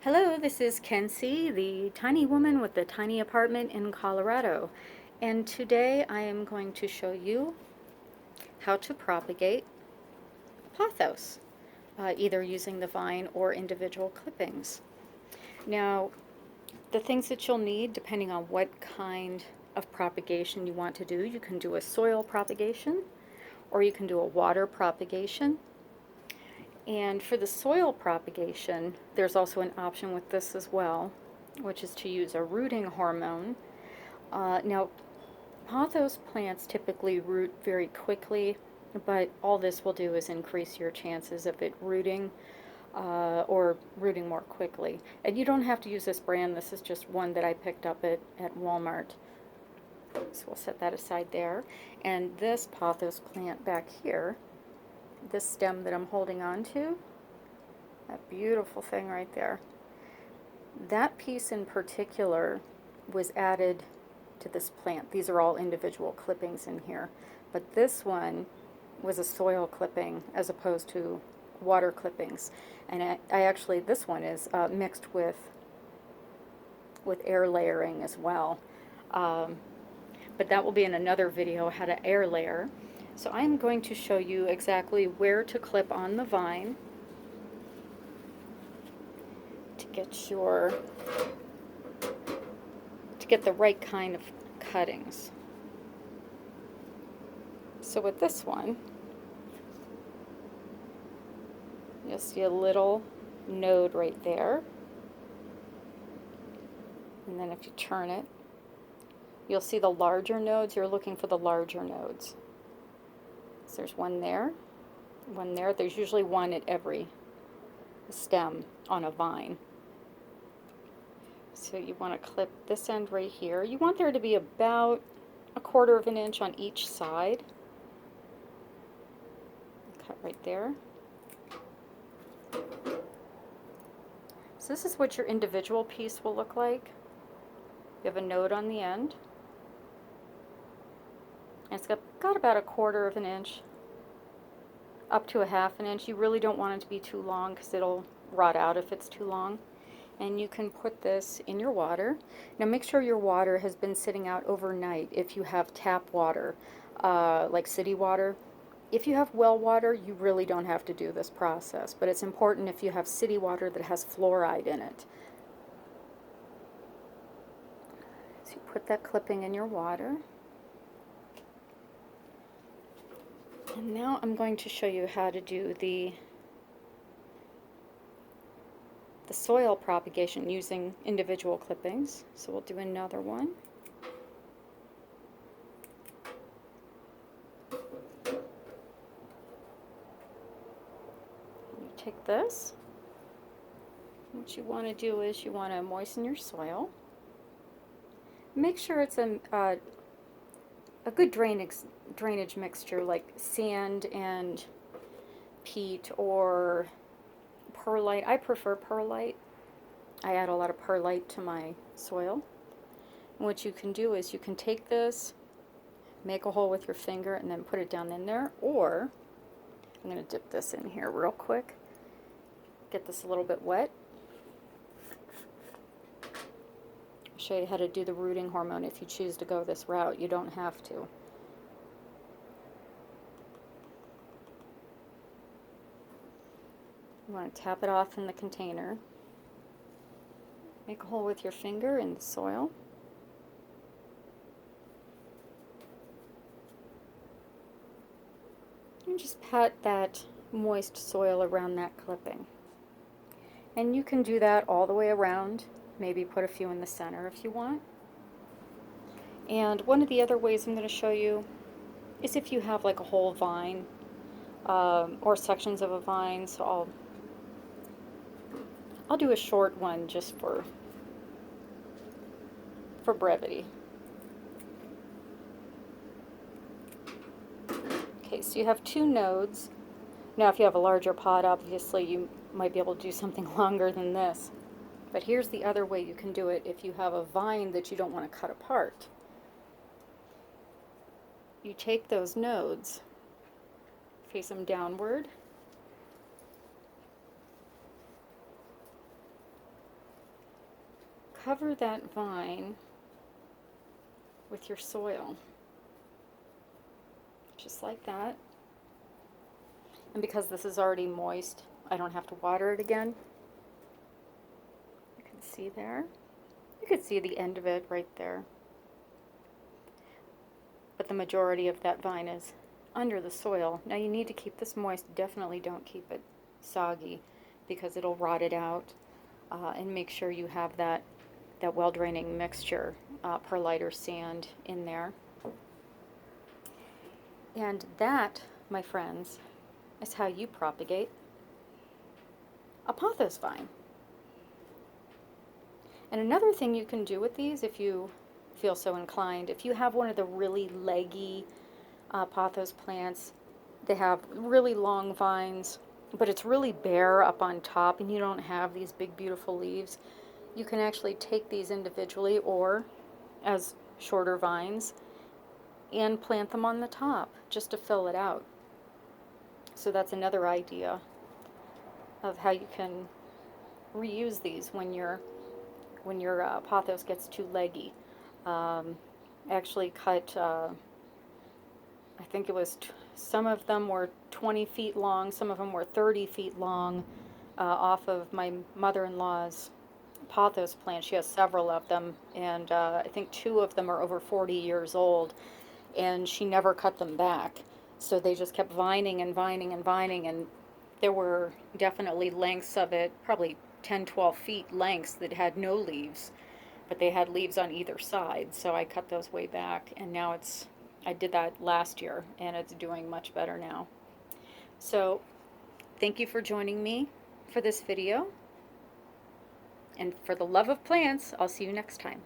Hello, this is Kenzie, the tiny woman with the tiny apartment in Colorado. And today I am going to show you how to propagate pothos, either using the vine or individual clippings. Now, the things that you'll need, depending on what kind of propagation you want to do, you can do a soil propagation or you can do a water propagation. And for the soil propagation, there's also an option with this as well, which is to use a rooting hormone. Now, pothos plants typically root very quickly, but all this will do is increase your chances of it rooting or rooting more quickly. And you don't have to use this brand. This is just one that I picked up at Walmart. So we'll set that aside there. And this pothos plant back here, this stem that I'm holding on to, that beautiful thing right there, that piece in particular was added to this plant. These are all individual clippings in here, but this one was a soil clipping as opposed to water clippings. And I actually, this one is mixed with air layering as well. But that will be in another video, how to air layer. So I'm going to show you exactly where to clip on the vine to get the right kind of cuttings. So with this one, you'll see a little node right there. And then if you turn it, you'll see the larger nodes. You're looking for the larger nodes. So there's one there, one there. There's usually one at every stem on a vine. So you want to clip this end right here. You want there to be about 1/4 of an inch on each side. Cut right there. So this is what your individual piece will look like. You have a node on the end. And it's got about 1/4 of an inch up to 1/2 an inch. You really don't want it to be too long because it'll rot out if it's too long. And you can put this in your water. Now make sure your water has been sitting out overnight if you have tap water, like city water. If you have well water, you really don't have to do this process, but it's important if you have city water that has fluoride in it. So you put that clipping in your water. And now I'm going to show you how to do the soil propagation using individual clippings. So we'll do another one. You take this. What you want to do is you want to moisten your soil. Make sure it's a good drainage mixture like sand and peat or perlite. I prefer perlite. I add a lot of perlite to my soil. And what you can do is you can take this, make a hole with your finger, and then put it down in there. Or I'm going to dip this in here real quick. Get this a little bit wet. I'll show you how to do the rooting hormone if you choose to go this route. You don't have to. You want to tap it off in the container. Make a hole with your finger in the soil. And just pat that moist soil around that clipping. And you can do that all the way around. Maybe put a few in the center if you want. And one of the other ways I'm going to show you is if you have like a whole vine or sections of a vine. So I'll do a short one just for brevity. Okay, so you have 2 nodes. Now if you have a larger pot, obviously you might be able to do something longer than this. But here's the other way you can do it if you have a vine that you don't want to cut apart. You take those nodes, face them downward, cover that vine with your soil, just like that. And because this is already moist, I don't have to water it again. You can see there. You can see the end of it right there. But the majority of that vine is under the soil. Now you need to keep this moist. Definitely don't keep it soggy because it'll rot it out. And make sure you have that well-draining mixture, perlite or sand, in there. And that, my friends, is how you propagate a pothos vine. And another thing you can do with these, if you feel so inclined, if you have one of the really leggy pothos plants, they have really long vines, but it's really bare up on top and you don't have these big beautiful leaves, you can actually take these individually or as shorter vines and plant them on the top just to fill it out. So that's another idea of how you can reuse these when your pothos gets too leggy. Actually cut, I think it was, some of them were 20 feet long, some of them were 30 feet long, off of my mother-in-law's pothos plant. She has several of them, and I think 2 of them are over 40 years old, and she never cut them back. So they just kept vining and vining and vining, and there were definitely lengths of it, probably 10, 12 feet lengths that had no leaves, but they had leaves on either side. So I cut those way back, and now I did that last year, and it's doing much better now. So thank you for joining me for this video. And for the love of plants, I'll see you next time.